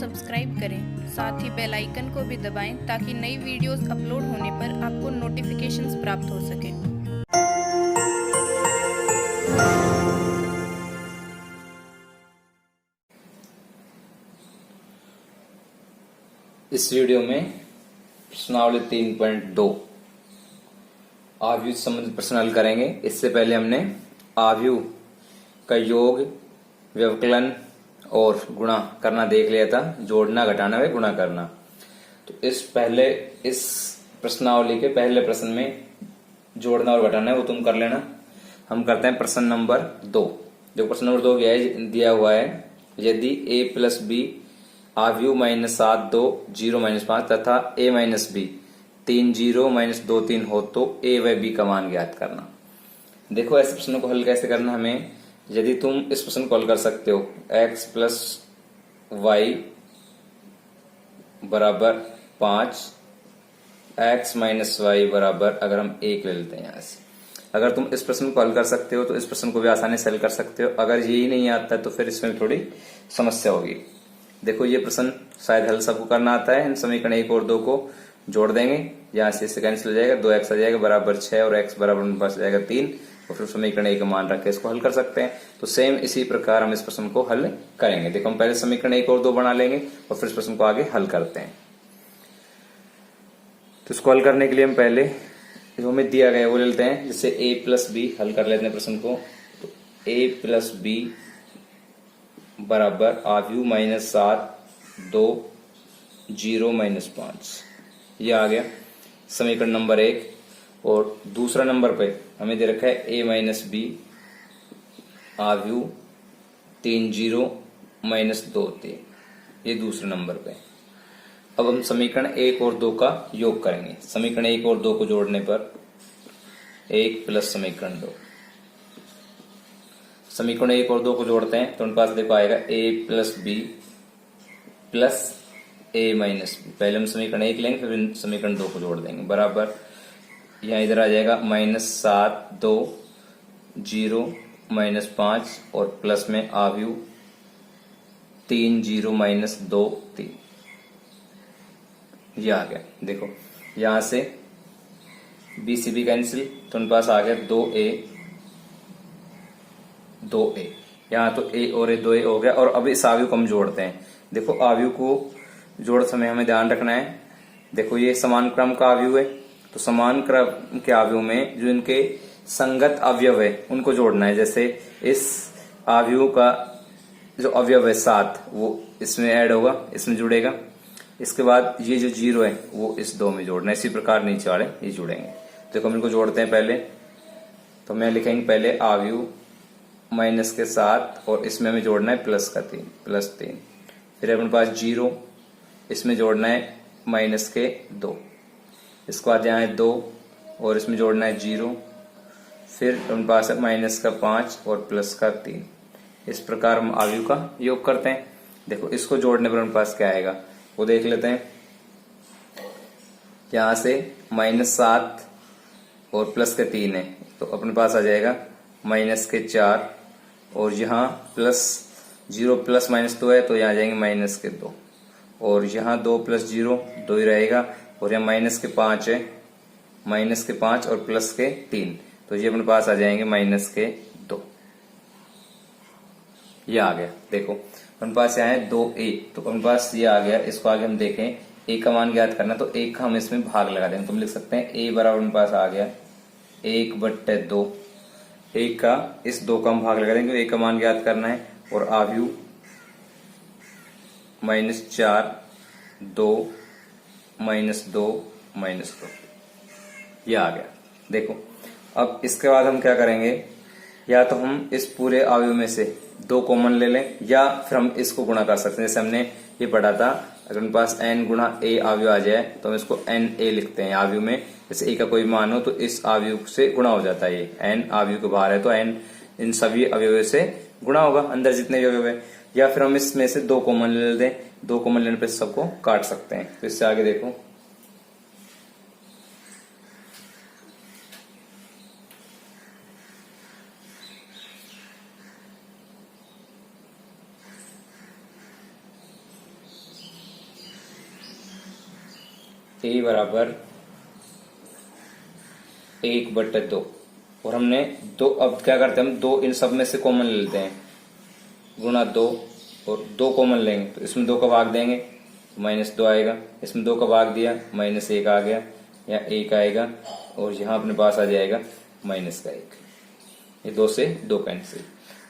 Subscribe करें, साथ ही bell icon को भी दबाएं ताकि नई वीडियोस अपलोड होने पर आपको नोटिफिकेशंस प्राप्त हो सके। इस वीडियो में प्रश्नावली 3.2 आव्यूह से संबंधित प्रश्न हल करेंगे। इससे पहले हमने आव्यूह का योग, व्यवकलन और गुणा करना देख लिया था। जोड़ना, घटाना व गुणा करना। तो इस प्रश्नावली के पहले प्रश्न में जोड़ना और घटाना है वो तुम कर लेना। हम करते हैं प्रश्न नंबर 2। जो प्रश्न नंबर 2 दिया हुआ है, यदि a प्लस बी आव्यूह -7 2 0 -5 तथा a माइनस बी 3 0 -2 3 हो तो a व b का मान ज्ञात करना। देखो ऐसे प्रश्नों को हल कैसे करना हमें। यदि तुम इस प्रश्न को हल कर सकते हो, x प्लस वाई बराबर 5, x माइनस वाई बराबर, अगर हम 1 ले लेते हैं यहां से, अगर तुम इस प्रश्न को हल कर सकते हो तो इस प्रश्न को भी आसानी से हल कर सकते हो। अगर यही नहीं आता तो फिर इसमें थोड़ी समस्या होगी। देखो ये प्रश्न शायद हल सबको करना आता है। हम समीकरण 1 और 2 को जोड़ देंगे, यहां से इससे कैंसिल हो जाएगा, 2x आ जाएगा बराबर 6 और x बराबर हमारे पास आ जाएगा 3 और फिर समीकरण 1 का मान रख के इसको हल कर सकते हैं। तो सेम इसी प्रकार हम इस प्रश्न को हल करेंगे। देखो हम पहले समीकरण 1 और 2 बना लेंगे और फिर इस प्रश्न को आगे हल करते हैं। तो इसको हल करने के लिए हम पहले जो हमें दिया गया है वो ले लेते हैं। जैसे a प्लस बी हल कर लेते हैं प्रश्न को। तो a प्लस बी बराबर आव्यूह -7 2 0 -5, ये आ गया समीकरण नंबर 1। और दूसरा नंबर पे हमें दे रखा है a माइनस बी आव्यूह 3 0 -2 3, ये दूसरे नंबर पे। अब हम समीकरण 1 और 2 का योग करेंगे। समीकरण 1 और 2 को जोड़ने पर 1 प्लस समीकरण 2, समीकरण 1 और 2 को जोड़ते हैं तो उनके पास देखो आएगा a plus B plus a minus B. पहले हम समीकरण 1 लेंगे फिर समीकरण 2 को जोड़ देंगे, बराबर यहाँ इधर आ जाएगा -7 2 0 -5 और प्लस में आव्यूह 3 0 -2 3, ये आ गया। देखो यहां से बी सी बी कैंसिल तो उनके पास आ गया 2a, यहाँ तो a और a 2a हो गया। और अब इस आव्यूह को हम जोड़ते हैं। देखो आव्यूह को जोड़ते समय हमें ध्यान रखना है। देखो ये समान क्रम का आव्यूह है, तो समान क्रम के आव्यूह में जो इनके संगत अवयव है उनको जोड़ना है। जैसे इस आव्यूह का जो अवयव है 7 वो इसमें ऐड होगा, इसमें जुड़ेगा। इसके बाद ये जो 0 है वो इस 2 में जोड़ना है। इसी प्रकार नीचे वाले ये जुड़ेंगे। देखो हम इनको जोड़ते हैं पहले। तो मैं लिखेंगे पहले आव्यूह माइनस के 7 और इसमें हमें जोड़ना है प्लस 3। फिर अपने पास 0, इसमें जोड़ना है माइनस के 2। इसके बाद यहाँ है 2 और इसमें जोड़ना है 0। फिर अपने पास है माइनस का 5 और प्लस का 3। इस प्रकार हम आव्यूह का योग करते हैं। देखो इसको जोड़ने पर अपने पास क्या आएगा वो देख लेते हैं। यहां से -7 और प्लस के 3 है तो अपने पास आ जाएगा माइनस के 4 और यहाँ प्लस 0 प्लस -2 है तो यहाँ आ जाएंगे माइनस के 2 और यहाँ 2 प्लस 0 2 ही रहेगा और यहाँ माइनस के 5 है, माइनस के 5 और प्लस के 3 तो ये अपने पास आ जाएंगे माइनस के 2, ये आ गया। देखो अपने पास यहाँ है 2a तो अपने पास ये आ गया। इसको आगे हम देखें, a का मान ज्ञात करना तो 1 का हम इसमें भाग लगा देंगे। तुम लिख सकते हैं a बराबर अपने पास आ गया 1/2। 1 का इस 2 का हम भाग लगा देंगे, 1 का मान ज्ञात करना है। और आव्यूह -4 2 -2 -2, ये आ गया। देखो अब इसके बाद हम क्या करेंगे, या तो हम इस पूरे आव्यूह में से 2 कॉमन ले लें या फिर हम इसको गुणा कर सकते हैं। जैसे हमने ये पढ़ा था, अगर मेरे पास n गुणा a आव्यूह आ जाए तो हम इसको na लिखते हैं आव्यूह में। जैसे a का कोई मान हो तो इस आव्यूह से गुणा हो जाता है। ये n आव्यूह के बाहर है तो n इन सभी अवयवों से गुणा होगा, अंदर जितने भी अवयव है। या फिर हम इसमें से 2 कॉमन ले लेते हैं, 2 कॉमन लेने पर सबको काट सकते हैं। तो इससे आगे देखो a बराबर 1/2 और हमने दो, अब क्या करते हैं हम दो इन सब में से कॉमन ले लेते हैं, गुणा 2 और 2 कॉमन लेंगे तो इसमें 2 का भाग देंगे -2 आएगा, इसमें 2 का भाग दिया -1 आ गया या 1 आएगा और यहाँ अपने पास आ जाएगा -1। ये 2 से 2 कैंसिल।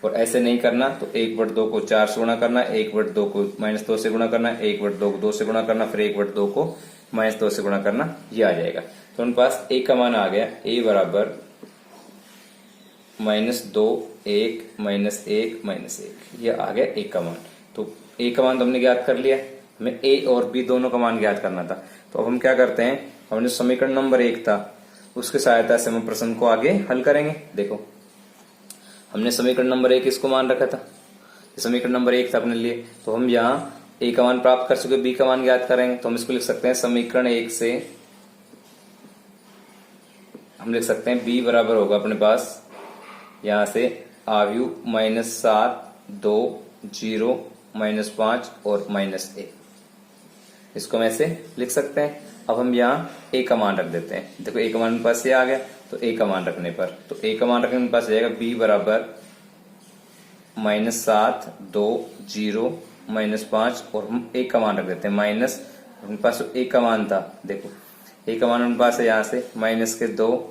और ऐसे नहीं करना तो 1/2 को 4 से गुणा करना, 1/2 को -2 से गुणा करना, 1/2 को 2 से गुणा करना, फिर 1/2 को -2 से गुणा करना, ये आ जाएगा। तो उनके पास a का मान आ गया, a बराबर -2 1 -1 -1, ये आ गया a का मान। तो a का मान तो हमने ज्ञात कर लिया, हमें a और b दोनों का मान ज्ञात करना था। तो अब हम क्या करते हैं, हमने समीकरण नंबर 1 था उसकी सहायता से हम प्रश्न को आगे हल करेंगे। देखो हमने समीकरण नंबर 1 इसको मान रखा था, समीकरण नंबर 1 था अपने लिए, तो हम यहाँ a का मान प्राप्त कर चुके, b का मान ज्ञात करेंगे। तो हम इसको लिख सकते हैं समीकरण 1 से हम लिख सकते हैं b बराबर होगा अपने पास यहाँ से आव्यू -7 2 0 -5 और -1, इसको हम ऐसे लिख सकते हैं। अब हम यहाँ a का मान रख देते हैं। देखो a का मान मेरे पास ये आ गया, तो a का मान रखने पर, तो a का मान रखने मेरे पास जाएगा b बराबर -7 2 0 -5 और हम a का मान रख देते हैं माइनस, मेरे पास a का मान था, देखो a का मान मेरे पास है यहाँ से -2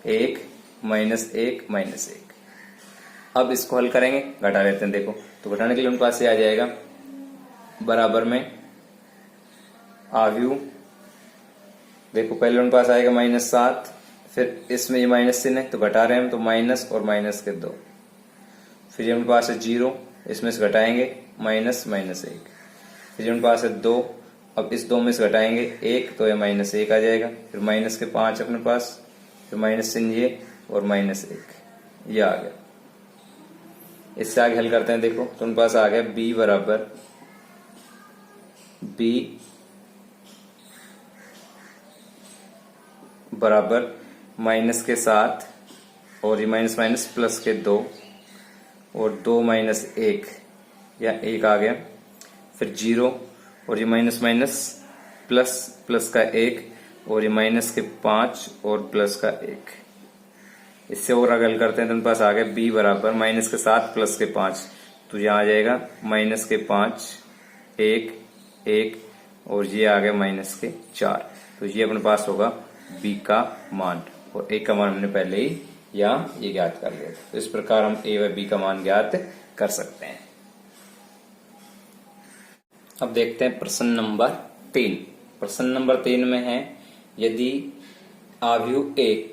1 -1 -1। अब इसको हल करेंगे, घटा लेते हैं। देखो तो घटाने के लिए मेरे पास ये आ जाएगा बराबर में आव्यू, देखो पहले उनके पास आएगा -7, फिर इसमें ये माइनस चिन्ह है तो घटा रहे हैं हम, तो माइनस और माइनस के 2, फिर ये उनके पास है 0, इसमें से घटाएंगे -1, फिर ये उनके पास है 2, अब इस 2 में से घटाएंगे 1 तो ये -1 आ जाएगा, फिर माइनस के 5 अपने पास, फिर माइनस चिन्ह ये और -1, ये आ गया। इससे आगे हल करते हैं। देखो तो उनके पास आ गया b बराबर माइनस के 7 और ये माइनस माइनस प्लस के 2 और 2 -1 या 1 आ गया, फिर 0 और ये माइनस माइनस प्लस प्लस का 1 और ये माइनस के 5 और प्लस का 1। इससे और आगे हल करते हैं तो मेरे पास आ गया b बराबर माइनस के 7 प्लस के 5, तो यहाँ आ जाएगा माइनस के 5 1 1 और ये आ गया माइनस के 4। तो ये अपने पास होगा b का मान और a का मान हमने पहले ही यहाँ ये ज्ञात कर लिया। तो इस प्रकार हम a व b का मान ज्ञात कर सकते हैं। अब देखते हैं प्रश्न नंबर 3। प्रश्न नंबर 3 में है यदि आव्यू 1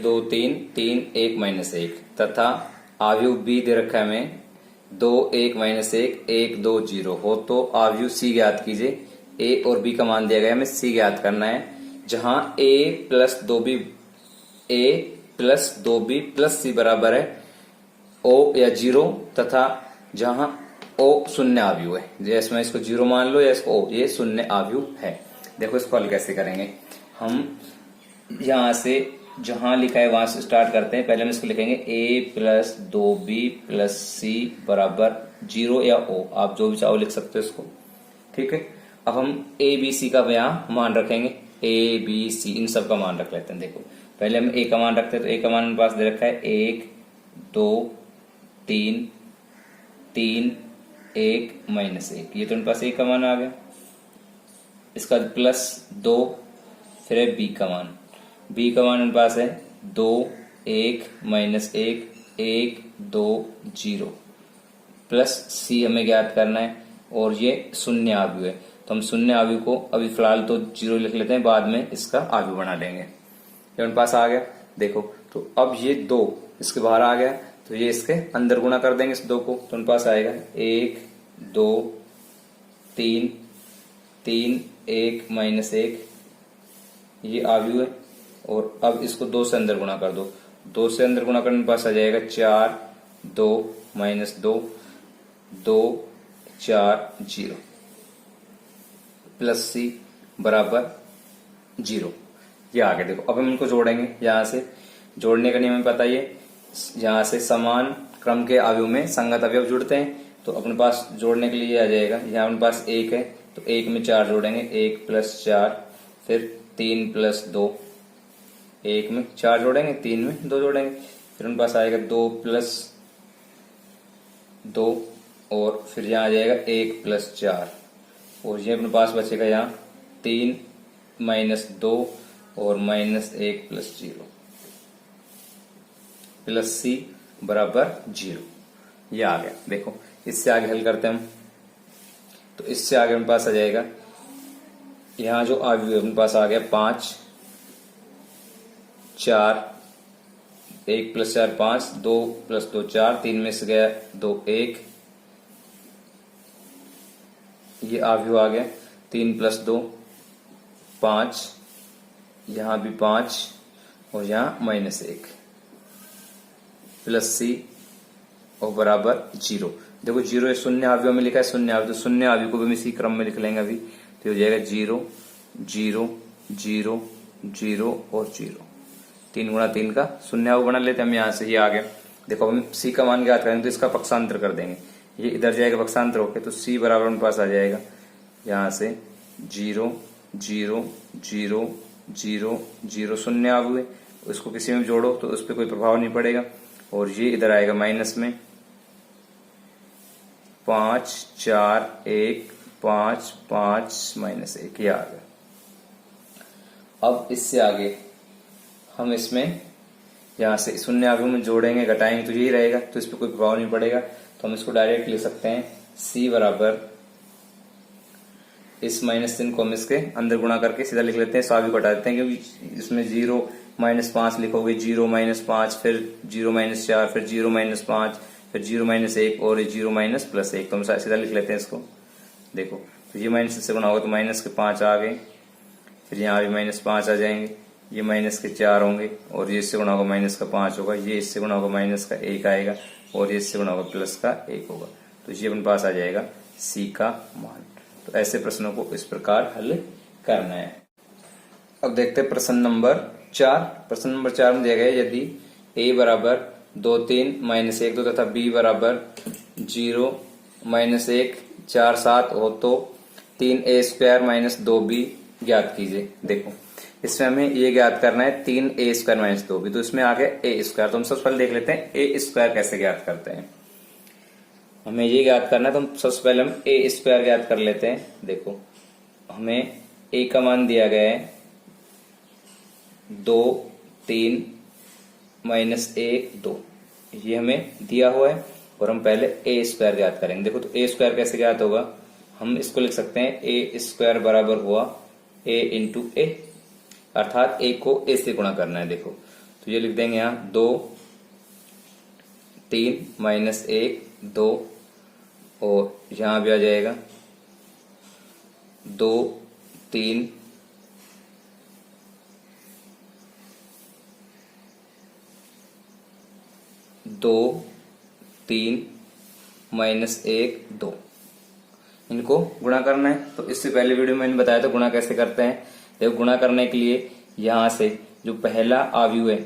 2 3 3 1 -1 तथा आव्यू b दे रखा है हमें 2 1 -1 1 2 0 हो तो आव्यू c ज्ञात कीजिए। a और b का मान दिया गया, हमें c ज्ञात करना है, जहां a plus 2b plus c बराबर है o या 0 तथा जहां o शून्य आव्यू है, जैसे मैं इसको 0 मान लो या इसको o, ये शून्य आव्यू है। देखो इसको हल कैसे करेंगे, हम यहां से जहां लिखा है वहां से स्टार्ट करते हैं। पहले हम इसको लिखेंगे a plus 2b plus c बराबर 0 या o, आप जो भी चाहो लिख सकते हो इसको, ठीक है। अब हम a b c का यहाँ मान रखेंगे, a b c इन सब का मान रख लेते हैं। देखो पहले हम a का मान रखते हैं, तो a का मान मेरे पास दे रखा है 1 2 3 3 1 -1, ये तो मेरे पास a का मान आ गया। इसका प्लस 2, फिर है b का मान, b का मान मेरे पास है 2 1 -1 1 2 0 प्लस c हमें ज्ञात करना है और ये शून्य आव्यू है, तो हम शून्य आव्यू को अभी फिलहाल तो 0 लिख लेते हैं, बाद में इसका आव्यू बना लेंगे। ये मेरे पास आ गया। देखो तो अब ये 2 इसके बाहर आ गया, तो ये इसके अंदर गुणा कर देंगे इस 2 को, तो मेरे पास आएगा 1 2 3 3 1 -1, ये आव्यू है। और अब इसको 2 से अंदर गुणा कर दो, 2 से अंदर गुणा करने के पास आ जाएगा 4 2 -2 2 4 0 प्लस c बराबर 0, ये आ गया। देखो अब हम इनको जोड़ेंगे, यहाँ से जोड़ने का नियम हमें पता ही है, यहाँ से समान क्रम के अवयव में संगत अवयव जुड़ते हैं, तो अपने पास जोड़ने के लिए आ जाएगा, यहाँ अपने पास 1 है तो 1 में 4 जोड़ेंगे, 1 + 4 फिर 3 प्लस 2, 1 में 4 जोड़ेंगे, 3 में 2 जोड़ेंगे, फिर उनके पास आएगा 2 प्लस 2 और फिर यहाँ आ जाएगा 1 प्लस 4 और ये अपने पास बचेगा यहाँ 3 माइनस 2 और माइनस 1 प्लस 0 प्लस सी बराबर 0। ये आ गया। देखो इससे आगे हल करते हैं हम, तो इससे आगे अपने पास आ जाएगा, यहाँ जो अवयव अपने पास आ गया 5 4, 1 प्लस 4 5, 2 प्लस 2 4, 3 में से गया 2 1, ये अवयव आ गया 3 प्लस 2 5, यहाँ भी 5 और यहाँ माइनस 1 प्लस सी और बराबर 0। देखो 0 ये शून्य अवयव में लिखा है, शून्य अवयव, तो शून्य अवयव को भी हम इसी क्रम में लिख लेंगे अभी, तो हो जाएगा 0 0 0 0 और 0, 3 गुणा 3 का शून्य अवयव बना लेते हैं हम। यहाँ से ये आ गया। देखो हम सी का मान ज्ञात करेंगे तो इसका पक्षांतर कर देंगे, ये इधर जाएगा पक्षांतर होके, तो सी बराबर हमारे पास आ जाएगा यहाँ से 0 0 0 0 0, शून्य अवयव, उसको किसी में जोड़ो तो उस पर कोई प्रभाव नहीं पड़ेगा, और ये इधर आएगा माइनस में 5 4 1 5 5 माइनस 1, ये आ गया। अब इससे आगे हम इसमें यहाँ से शून्य अवयव में जोड़ेंगे घटाएंगे तो यही रहेगा, तो इस पर कोई प्रभाव नहीं पड़ेगा, तो हम इसको डायरेक्ट ले सकते हैं c बराबर, इस माइनस चिन्ह को हम इसके अंदर गुणा करके सीधा लिख लेते हैं, अवयव घटा देते हैं, क्योंकि इसमें 0 माइनस 5 लिखोगे, 0 माइनस 5, फिर 0 माइनस 4, फिर 0 माइनस 5, फिर 0 माइनस 1 और 0 माइनस प्लस 1, तो हम सीधा लिख लेते हैं इसको। देखो तो ये माइनस से गुणा होगा तो माइनस के 5 आ गए, फिर यहाँ भी माइनस 5 आ जाएंगे, ये माइनस के 4 होंगे, और ये इससे गुणा होगा माइनस का 5 होगा, ये इससे गुणा होगा माइनस का 1 आएगा, और ये इससे गुणा होगा प्लस का 1 होगा, तो ये अपने पास आ जाएगा सी का मान। तो ऐसे प्रश्नों को इस प्रकार हल करना है। अब देखते हैं प्रश्न नंबर 4। प्रश्न नंबर 4 में दिया गया यदि a बराबर 2 3 माइनस 1 2 तथा b बराबर 0 माइनस 1 4 7 हो तो 3a स्क्वायर माइनस 2b ज्ञात कीजिए। देखो इसमें हमें ये ज्ञात करना है 3a स्क्वायर माइनस 2b, तो इसमें आ गया a स्क्वायर, तो हम सबसे पहले देख लेते हैं a स्क्वायर कैसे ज्ञात करते हैं। हमें ये ज्ञात करना है तो हम सबसे पहले हम a स्क्वायर ज्ञात कर लेते हैं। देखो हमें a का मान दिया गया है 2 3 माइनस 1 2, ये हमें दिया हुआ है, और हम पहले a स्क्वायर ज्ञात करेंगे। देखो तो a स्क्वायर कैसे ज्ञात होगा, हम इसको लिख सकते हैं a स्क्वायर बराबर हुआ a इंटू a, अर्थात a को a से गुणा करना है। देखो तो ये लिख देंगे यहाँ 2 3 माइनस 1 2, और यहाँ भी आ जाएगा 2 3 2 3 माइनस 1 2, इनको गुणा करना है। तो इससे पहले वीडियो में मैंने बताया था गुणा कैसे करते हैं। देखो गुणा करने के लिए यहां से जो पहला अवयव है,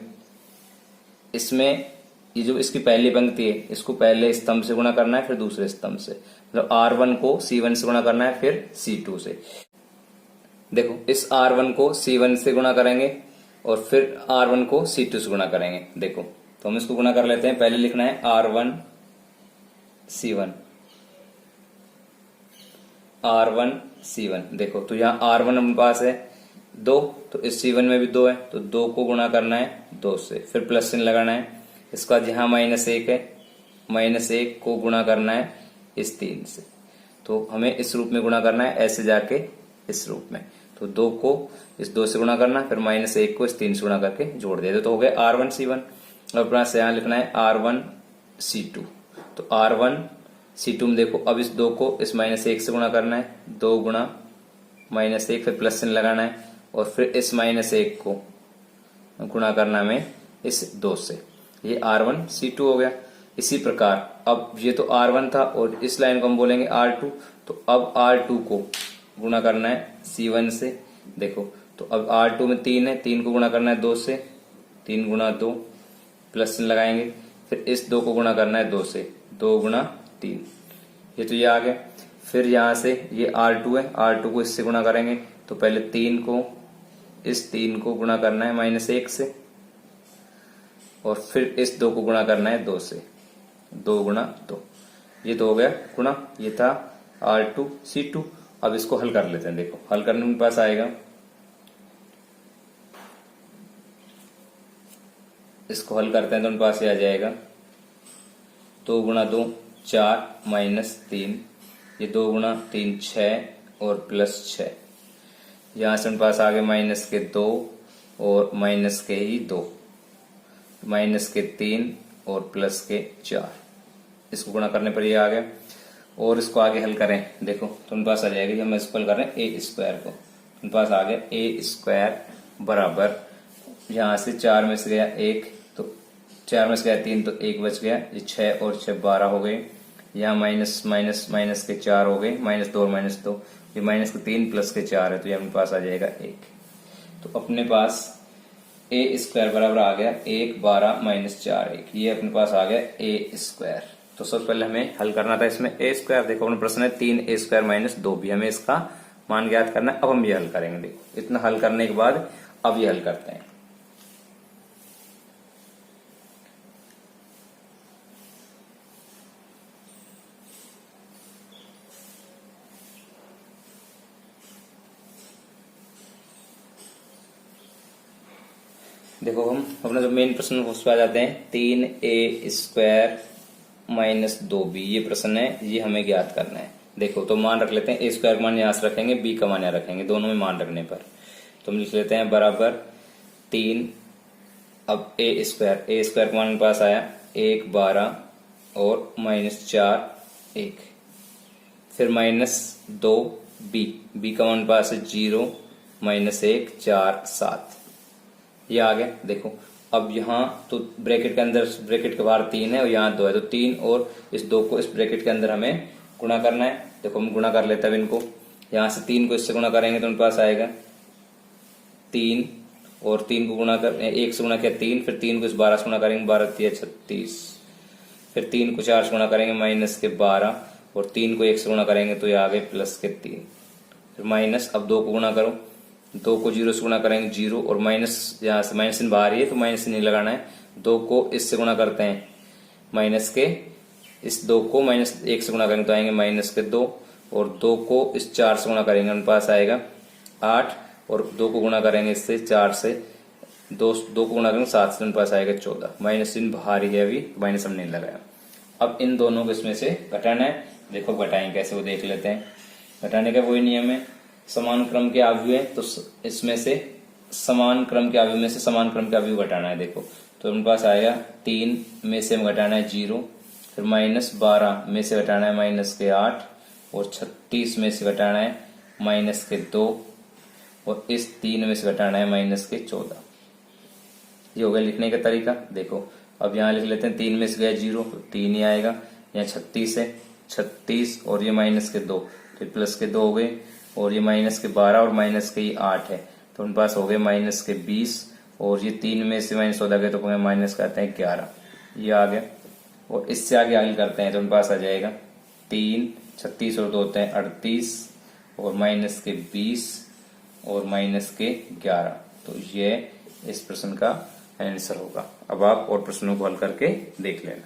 इसमें ये जो इसकी पहली पंक्ति है, इसको पहले स्तंभ से गुणा करना है, फिर दूसरे स्तंभ से, मतलब R1 को C1 से गुणा करना है, फिर C2 से। देखो इस R1 को C1 से गुणा करेंगे और फिर R1 को C2 से गुणा करेंगे। देखो तो हम इसको गुणा कर लेते हैं। पहले लिखना है R1 C1 R1 C1। देखो तो यहाँ R1 अपने पास है 2, तो इस C1 में भी 2 है, तो 2 को गुणा करना है 2 से, फिर प्लस चिन्ह लगाना है। इसके बाद यहाँ माइनस 1 है, माइनस 1 को गुणा करना है इस 3 से, तो हमें इस रूप में गुणा करना है, ऐसे जाके इस रूप में। तो 2 को इस 2 से गुणा करना है, फिर माइनस 1 को इस 3 से गुणा करके जोड़ दिया, तो हो गया R1 C1। और अपना यहाँ लिखना है R1 C2। तो R1 C2 में देखो अब इस 2 को इस माइनस 1 से गुणा करना है, 2 गुणा माइनस 1, फिर प्लस चिन्ह लगाना है, और फिर इस माइनस 1 को गुणा करना हमें इस 2 से, ये R1 C2 हो गया। इसी प्रकार अब ये तो R1 था और इस लाइन को हम बोलेंगे R2, तो अब R2 को गुणा करना है C1 से। देखो तो अब R2 में 3 है, 3 को गुणा करना है 2 से, 3 गुणा 2 प्लस चिन्ह लगाएंगे, फिर इस 2 को गुणा करना है 2 से, 2 गुणा 3, ये तो ये आ गया। फिर यहाँ से ये R2 है, R2 को इससे गुणा करेंगे, तो पहले 3 को इस 3 को गुणा करना है -1 से, और फिर इस 2 को गुणा करना है 2 से, 2 गुणा 2, ये 2 हो गया गुणा, ये था R2C2। अब इसको हल कर लेते हैं। देखो हल करने में पास आएगा, इसको हल करते हैं तो उनके पास ये आ जाएगा 2 गुणा 2 4 -3, ये 2 गुणा 3 6 और +6, यहाँ से उनके पास आ गए -2 और -2, -3 और +4, इसको गुणा करने पर ये आ गया। और इसको आगे हल करें देखो तो उनके पास आ जाएगा कि हम इसको हल कर रहे हैं a² को, उनके पास आ गया a² बराबर, यहाँ से 4 में से गया 1 तो 4 में से गया 3 तो 1 बच गया, ये 6 और 6 12 हो गए, यहाँ माइनस माइनस माइनस के 4 हो गए, -2 और -2, ये -3 +4 है, तो ये अपने पास आ जाएगा 1। तो अपने पास a² बराबर आ गया 1 12 -4 1, ये अपने पास आ गया a²। तो सबसे पहले हमें हल करना था इसमें a²। देखो अपना प्रश्न है 3a² - 2 भी, हमें इसका मान ज्ञात करना है। अब हम ये हल करेंगे। देखो इतना हल करने के बाद अब ये हल करते हैं। देखो हम अपना जो मेन प्रश्न उस पर आ जाते हैं। 3a² - 2b ये प्रश्न है, ये हमें ज्ञात करना है। देखो तो मान रख लेते हैं, a² का मान यहाँ से रखेंगे, b का मान यहाँ रखेंगे, दोनों में मान रखने पर तो हम लिख लेते हैं बराबर 3। अब a² का मान मेरे पास आया 1 12 और -4 1, फिर -2b का मान पास है 0 -1 4 7, ये आ गया। देखो अब यहाँ तो ब्रैकेट के अंदर, ब्रैकेट के बाहर 3 है और यहाँ 2 है, तो 3 और इस 2 को इस ब्रैकेट के अंदर हमें गुणा करना है। देखो हम गुणा कर लेते हैं इनको, यहाँ से 3 को इससे गुणा करेंगे तो उनके पास आएगा 3, और 3 को गुणा कर 1 से गुणा किया 3, फिर 3 को इस 12 से गुणा करेंगे 12 3 36, फिर 3 को 4 से गुणा करेंगे -12, और 3 को 1 से गुणा करेंगे तो ये आ गए +3, फिर माइनस। अब 2 को गुणा करो, 2 को 0 से गुणा करेंगे 0, और माइनस यहाँ से माइनस इन बाहर ही है तो माइनस नहीं लगाना है। 2 को इससे गुणा करते हैं माइनस के, इस 2 को -1 से गुणा करेंगे तो आएंगे -2, और 2 को इस 4 से गुणा करेंगे उनके पास आएगा 8, और 2 को गुणा करेंगे इससे 4 से, 2 को गुणा करेंगे 7 से, उनके पास आएगा 14। माइनस इन बाहर ही है, अभी माइनस हम नहीं लगाया। अब इन दोनों को इसमें से घटाना है। देखो घटाएंगे कैसे वो देख लेते हैं। घटाने का वही नियम है, समान क्रम के अवयव है तो इसमें से समान क्रम के अवयव में से समान क्रम के अवयव घटाना है। देखो तो उनके पास आएगा 3 में से घटाना है 0, फिर -12 में से घटाना है -8, और 36 में से घटाना है -2, और इस 3 में से घटाना है -14। ये हो गया लिखने का तरीका। देखो अब यहाँ लिख लेते हैं, 3 में से गया 0 तो 3 ही आएगा, यहाँ 36 है 36, और ये -2 तो +2 हो गए, और ये -12 और -8 है तो उनके पास हो गए -20, और ये 3 में से -14 गए तो माइनस करते हैं 11, ये आ गया। और इससे आगे हल करते हैं तो उनके पास आ जाएगा 3 36 और 2 होते हैं 38, और -20 और -11, तो ये इस प्रश्न का आंसर होगा। अब आप और प्रश्नों को हल करके देख लेना।